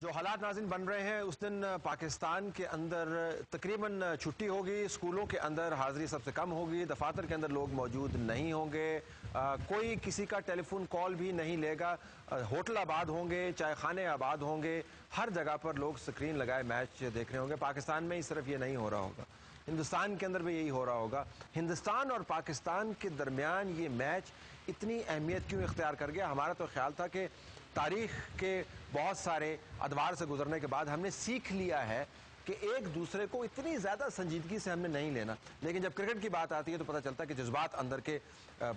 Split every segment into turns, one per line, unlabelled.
जो हालात नाज़रीन बन रहे हैं, उस दिन पाकिस्तान के अंदर तकरीबन छुट्टी होगी, स्कूलों के अंदर हाज़िरी सबसे कम होगी, दफातर के अंदर लोग मौजूद नहीं होंगे, कोई किसी का टेलीफोन कॉल भी नहीं लेगा, होटल आबाद होंगे, चाय खाने आबाद होंगे, हर जगह पर लोग स्क्रीन लगाए मैच देख रहे होंगे। पाकिस्तान में ही सिर्फ ये नहीं हो रहा होगा, हिंदुस्तान के अंदर भी यही हो रहा होगा। हिंदुस्तान और पाकिस्तान के दरमियान ये मैच इतनी अहमियत क्यों इख्तियार कर गया? हमारा तो ख्याल था कि तारीख के बहुत सारे अदवार से गुजरने के बाद हमने सीख लिया है कि एक दूसरे को इतनी ज़्यादा संजीदगी से हमने नहीं लेना, लेकिन जब क्रिकेट की बात आती है तो पता चलता है कि जज्बात अंदर के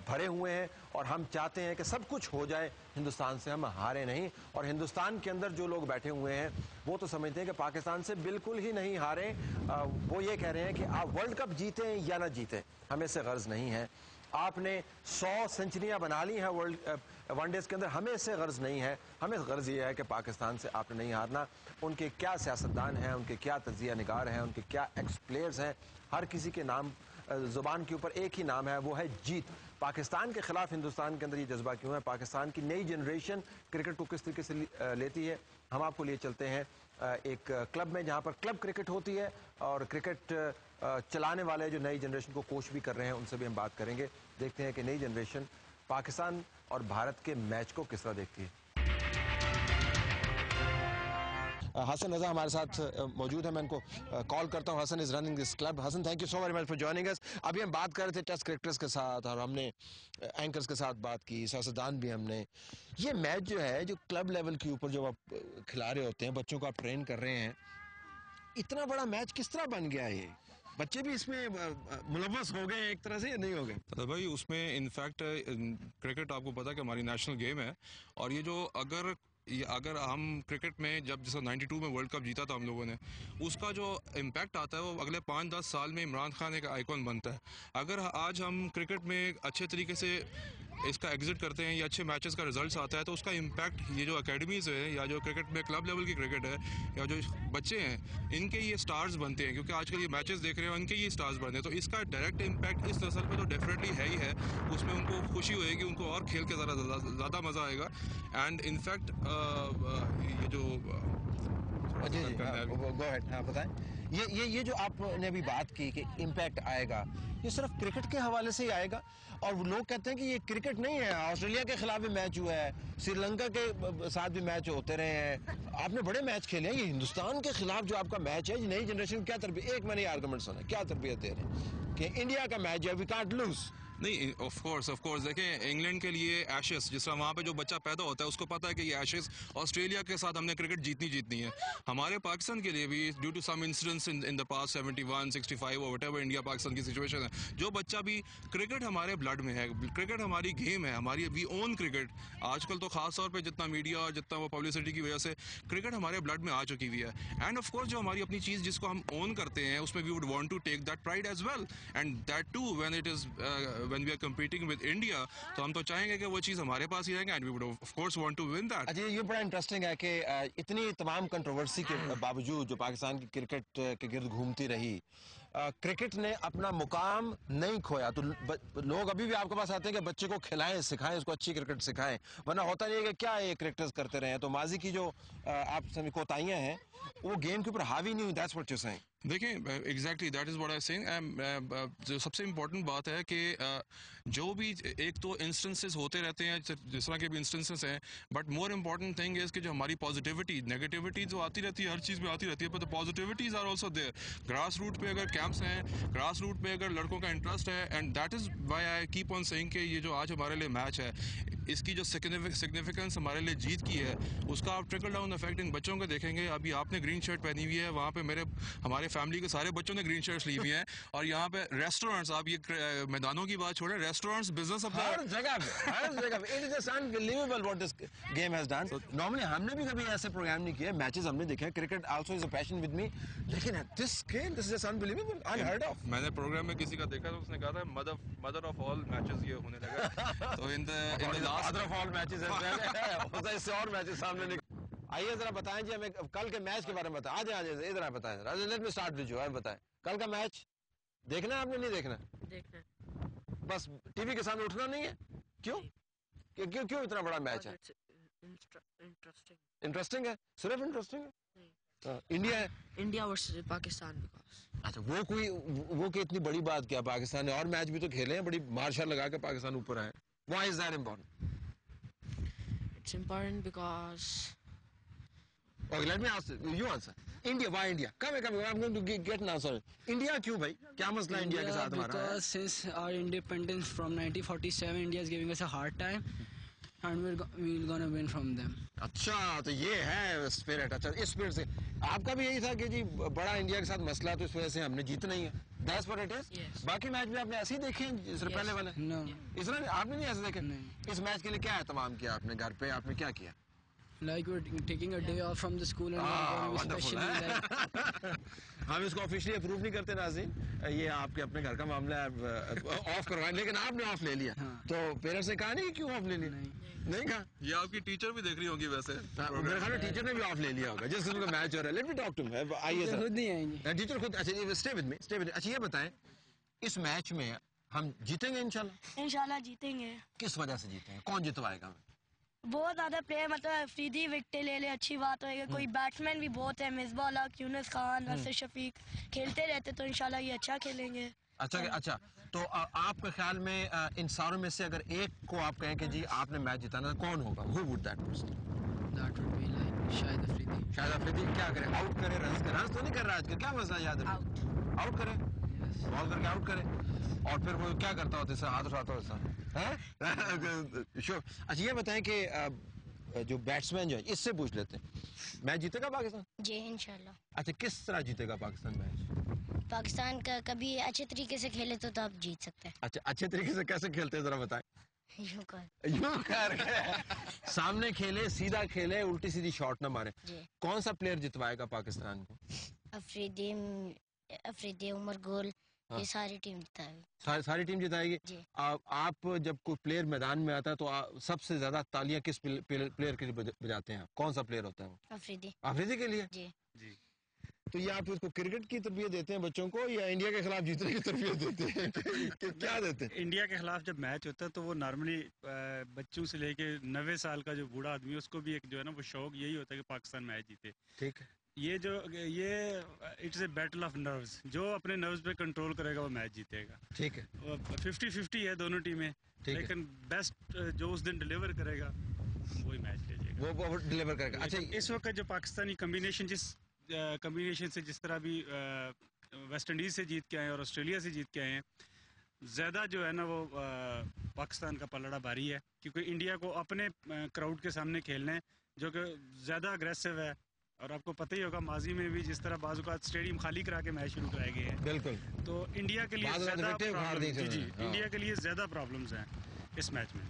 भरे हुए हैं और हम चाहते हैं कि सब कुछ हो जाए हिंदुस्तान से, हम हारे नहीं। और हिंदुस्तान के अंदर जो लोग बैठे हुए हैं वो तो समझते हैं कि पाकिस्तान से बिल्कुल ही नहीं हारे। वो ये कह रहे हैं कि आप वर्ल्ड कप जीतें या ना जीतें, हमें से गर्ज नहीं है। आपने 100 सेंचुरियां बना ली हैं वर्ल्ड वनडेज के अंदर, हमें इससे गर्ज नहीं है। हमें गर्ज ये है कि पाकिस्तान से आपने नहीं हारना। उनके क्या सियासतदान हैं, उनके क्या तजिया निगार हैं, उनके क्या एक्स प्लेयर्स हैं, हर किसी के नाम ज़ुबान के ऊपर एक ही नाम है, वो है जीत। पाकिस्तान के खिलाफ हिंदुस्तान के अंदर ये जज्बा क्यों है? पाकिस्तान की नई जनरेशन क्रिकेट को किस तरीके से लेती है, हम आपको लिए चलते हैं एक क्लब में जहाँ पर क्लब क्रिकेट होती है और क्रिकेट चलाने वाले जो नई जनरेशन को कोच भी कर रहे हैं, उनसे भी हम बात करेंगे। देखते हैं कि नई जनरेशन पाकिस्तान और भारत के मैच को किस तरह देखती है। हसन रजा हमारे साथ मौजूद है, मैं इनको कॉल करता हूँ। Hasan is running this club. Hasan, thank you so very much for joining us. अभी हम बात कर रहे थे टेस्ट क्रिकेटर्स के साथ और हमने एंकर्स के साथ बात की, सियासतदान भी हमने। ये मैच जो है, जो क्लब लेवल के ऊपर जो आप खिला रहे होते हैं, बच्चों को आप ट्रेन कर रहे हैं, इतना बड़ा मैच किस तरह बन गया? ये बच्चे भी इसमें मुलव्वस हो गए एक तरह से या नहीं हो गए?
तो भाई उसमें इनफैक्ट क्रिकेट आपको पता है कि हमारी नेशनल गेम है। और ये जो अगर हम क्रिकेट में जब जैसा 92 में वर्ल्ड कप जीता था हम लोगों ने, उसका जो इम्पैक्ट आता है वो अगले 5-10 साल में इमरान खान एक आइकॉन बनता है। अगर आज हम क्रिकेट में अच्छे तरीके से इसका एग्जिट करते हैं या अच्छे मैचेस का रिजल्ट्स आता है, तो उसका इम्पैक्ट ये जो अकेडमीज़ है या जो क्रिकेट में क्लब लेवल की क्रिकेट है या जो बच्चे हैं, इनके ये स्टार्स बनते हैं, क्योंकि आजकल ये मैचेस देख रहे हैं इनके ये स्टार्स बनते हैं। तो इसका डायरेक्ट इम्पैक्ट इस नस्ल पे तो डेफिनेटली है ही है। उसमें उनको खुशी होएगी, उनको और खेल के ज़्यादा मज़ा आएगा। एंड इनफैक्ट ये जो
बताएं, ये जो आपने अभी बात की कि इम्पैक्ट आएगा, ये सिर्फ क्रिकेट के हवाले से ही आएगा? और लोग कहते हैं कि ये क्रिकेट नहीं है, ऑस्ट्रेलिया के खिलाफ भी मैच हुआ है, श्रीलंका के साथ भी मैच होते रहे हैं, आपने बड़े मैच खेले हैं। ये हिंदुस्तान के खिलाफ जो आपका मैच है, नई जनरेशन क्या तरबियत, एक मैंने आर्गुमेंट सुना, क्या तरबियत दे रहे हैं कि इंडिया का मैच है, वी कांट लूज?
नहीं, ऑफ कोर्स देखें, इंग्लैंड के लिए एशेस, जिस तरह वहाँ पे जो बच्चा पैदा होता है उसको पता है कि ये एशेस ऑस्ट्रेलिया के साथ हमने क्रिकेट जीतनी है। हमारे पाकिस्तान के लिए भी due to some incidents in the past 71 65 और व्हाटएवर इंडिया पाकिस्तान की सिचुएशन है, जो बच्चा भी क्रिकेट हमारे ब्लड में है, क्रिकेट हमारी गेम है, हमारी वी ओन क्रिकेट। आजकल तो खास तौर पर जितना मीडिया और जितना वो पब्लिसिटी की वजह से क्रिकेट हमारे ब्लड में आ चुकी हुई है। एंड ऑफ कोर्स जो हमारी अपनी चीज़ जिसको हम ओन करते हैं, उसमें we would want to take that pride as well, and that too when it is when we are competing with India, तो हम तो चाहेंगे कि वो चीज़ हमारे पास ही रहेंगे, and we would of course want to win that।
अच्छा, ये बड़ा इंटरेस्टिंग है कि इतनी तमाम कंट्रोवर्सी के बावजूद जो पाकिस्तान की क्रिकेट के गिर्द घूमती रही, क्रिकेट ने अपना मुकाम नहीं खोया। तो लोग अभी भी आपके पास आते हैं कि बच्चे को खिलाएं, सिखाएं, उसको अच्छी क्रिकेट सिखाएं, वरना होता नहीं है कि क्या ये क्रिकेटर्स करते रहे हैं। तो माजी की जो आप सभी कोताहियां हैं वो गेम के ऊपर हावी नहीं हुई, दैट्स व्हाट यू सेइंग।
देखिए, exactly that is what I saying. जो सबसे इम्पोर्टेंट बात है कि जो भी एक तो इंस्टेंसेस होते रहते हैं, जिस तरह के भी इंस्टेंसेस हैं, but more important thing is कि जो हमारी पॉजिटिविटी, नेगेटिविटी जो आती रहती है, हर चीज़ में आती रहती है, पर the positivities are also there. Grass root पे अगर कैंप्स हैं, ग्रास रूट पे अगर लड़कों का इंटरेस्ट है, and that is why I keep on saying कि ये जो आज हमारे लिए मैच है, इसकी जो सिग्निफिकेंस हमारे लिए जीत की है, उसका आप ट्रिकल डाउन इफेक्ट इन बच्चों को देखेंगे। अभी आपने ग्रीन शर्ट पहनी हुई है, वहाँ पे हमारे फैमिली के सारे बच्चों ने ग्रीन शर्ट्स ली हुई हैं, और यहाँ पे रेस्टोरेंट्स, आप ये मैदानों की बात छोड़ें, रेस्टोरेंट्स बिजनेस अपना
हर जगह it is just unbelievable what this game has done. Normally हमने भी कभी ऐसे प्रोग्राम नहीं किए, मैचेस हमने देखे, cricket also is a passion with me, लेकिन this game, this is just unbelievable, unheard of.
मैंने प्रोग्राम में किसी का देखा तो उसने कहा था मदर ऑफ ऑल मैचेस ये होने लगा। तो in the last
mother of all matches होता है, इससे और मैचेस सामने निकल। आइए जरा बताएं जी, हमें कल के मैच के बारे में बताएं। आज इधर बताएं, let me start with you. आप बताएं, कल का मैच देखना है आपने? नहीं देखना? देखना। बस टीवी के सामने उठना नहीं है? क्यों क्यों क्यों इतना बड़ा मैच है? इंटरेस्टिंग है, सिर्फ इंटरेस्टिंग है। इंडिया है,
इंडिया वर्सेस पाकिस्तान बिकॉज
अच्छा वो कि इतनी बड़ी बात क्या, पाकिस्तान ने और मैच भी तो खेले हैं, बड़ी मार्शल लगा के पाकिस्तान ऊपर आए। Why is that important?
It's important because
Okay, let me ask you. You answer. India, why India? Come. I'm going to get an answer. India क्यों भाई? क्या मसला इंडिया के साथ हमारा?
Because since our independence from 1947, India is giving us a hard time, and we're gonna win from them.
अच्छा, तो ये है स्पिरिट। अच्छा, इस स्पिरिट से आपका भी यही था कि जी बड़ा इंडिया के साथ मसला, तो इस वजह से हमने जीतना ही है। That's what it is.
Yes.
बाकी मैच भी आपने ऐसे ही देखे हैं जिस पहले वाले?
No.
इस तरह आपने नहीं ऐसे देखे?
नहीं।
इस मैच के लिए क्या एहतमाम किया आपने घर पे? आपने क्या किया?
Like we're taking a day off from the school and we're going
wonderful,
especially like
हम इसको ऑफिशियली अप्रूव नहीं करते नाज़रीन, ये आपके अपने घर का मामला है, ऑफ करवाएं, लेकिन आपने ऑफ ले लिया। तो पेरेंट्स ने कहा नहीं कि क्यों ऑफ ले लिया? नहीं कहा।
ये आपकी टीचर भी देख रही होंगी वैसे।
मेरे ख्याल में टीचर ने भी ऑफ ले लिया होगा जिस दिन उनका मैच हो रहा है। Let me talk to him. आइए सर।
खुद नहीं आएंगे।
टीचर खुद। अच्छा, स्टे विद मी। अच्छा, ये बताएं, इस मैच में हम जीतेंगे इंशाल्लाह?
इंशाल्लाह जीतेंगे।
किस वजह से जीतेंगे? कौन जितवाएगा हमें?
बहुत ज्यादा प्लेयर, मतलब अफरीदी विकेट ले ले, अच्छी बात होगी। कोई बैट्समैन भी बहुत है, मिसबा उल हक, यूनुस खान, असद शफीक खेलते रहते, तो इंशाल्लाह ये अच्छा खेलेंगे।
अच्छा, तो आपके ख्याल में इन सारों में से अगर एक को आप कहें कि जी आपने मैच जिताना, कौन होगा? Who would that person?
that would be like Shahid Afridi.
शायद अफरीदी क्या करे? आउट करे, रन तो नहीं कर रहा आजकल, क्या मसला? याद आउट करे, बॉल करके आउट करे, और फिर वो क्या करता होता है? हाथ उठाता होता है। अच्छा, ये बताएं कि जो बैट्समैन जो है, इससे पूछ लेते हैं, मैच जीतेगा पाकिस्तान?
जी इंशाल्लाह।
अच्छा, किस तरह जीतेगा पाकिस्तान मैच?
पाकिस्तान का कभी अच्छे तरीके से खेले तो आप जीत सकते हैं।
अच्छा, अच्छे तरीके से कैसे खेलते हैं जरा बताएं। यूं कर सामने खेले, सीधा खेले, उल्टी सीधी शॉट ना मारे। कौन सा प्लेयर जितवाएगा पाकिस्तान को?
अफरीदी, उमर गुल, ये सारी टीम जिताएगी।
सारी टीम जिताएगी। आप जब कोई प्लेयर मैदान में आता है तो सबसे ज्यादा तालियां किस प्लेयर के लिए बजाते हैं? कौन सा प्लेयर होता है वो? अफरीदी के लिए।
जी।
तो ये आप उसको क्रिकेट की तरबियत देते हैं बच्चों को, या इंडिया के खिलाफ जीतने की तरबियत देते हैं? क्या देते हैं?
इंडिया के खिलाफ जब मैच होता है तो वो नॉर्मली बच्चों से लेके 90 साल का जो बूढ़ा आदमी है उसको भी एक जो है ना वो शौक यही होता है कि पाकिस्तान मैच जीते।
ठीक है।
ये it's a battle of nerves, जो अपने नर्व्स पे कंट्रोल करेगा वो मैच जीतेगा।
ठीक है।
50-50 है दोनों टीमें, लेकिन बेस्ट जो उस दिन डिलीवर करेगा वही मैच ले जाएगा,
वो डिलीवर करेगा। अच्छा,
इस वक्त जो पाकिस्तानी कम्बिनेशन से जिस तरह भी वेस्ट इंडीज से जीत के आए और ऑस्ट्रेलिया से जीत के आए हैं, ज़्यादा जो है ना वो पाकिस्तान का पलड़ा भारी है, क्योंकि इंडिया को अपने क्राउड के सामने खेलना है जो कि ज़्यादा अग्रेसिव है। और आपको पता ही होगा माजी में भी जिस तरह बाज़-औक़ात स्टेडियम खाली करा के मैच शुरू कराए गए हैं।
बिल्कुल।
तो इंडिया के लिए इंडिया के लिए ज़्यादा प्रॉब्लम्स हैं इस मैच में।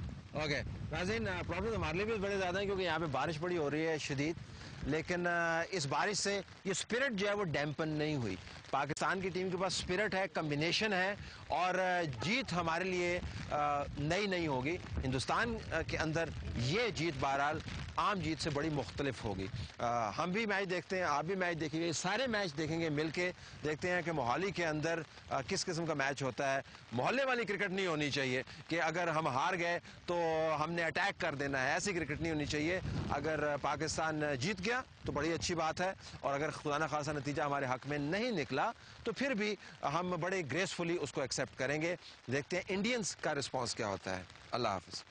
ओके नाज़रीन, प्रॉब्लम हमारे लिए भी बड़े ज़्यादा है, क्योंकि यहाँ पे बारिश बड़ी हो रही है शदीद, लेकिन इस बारिश से ये स्पिरिट जो है वो डैम्पन नहीं हुई। पाकिस्तान की टीम के पास स्पिरिट है, कम्बिनेशन है, और जीत हमारे लिए नई नहीं होगी। हिंदुस्तान के अंदर ये जीत बहरहाल आम जीत से बड़ी मुख्तलिफ होगी। हम भी मैच देखते हैं, आप भी मैच देखेंगे, सारे मैच देखेंगे मिल के, देखते हैं कि मोहाली के अंदर किस किस्म का मैच होता है। मोहल्ले वाली क्रिकेट नहीं होनी चाहिए कि अगर हम हार गए तो हमने अटैक कर देना है, ऐसी क्रिकेट नहीं होनी चाहिए। अगर पाकिस्तान जीत गया तो बड़ी अच्छी बात है, और अगर खुदा न खासा नतीजा हमारे हक में नहीं निकला तो फिर भी हम बड़े ग्रेसफुली उसको एक्सेप्ट करेंगे। देखते हैं इंडियंस का रिस्पॉन्स क्या होता है। अल्लाह हाफिज़।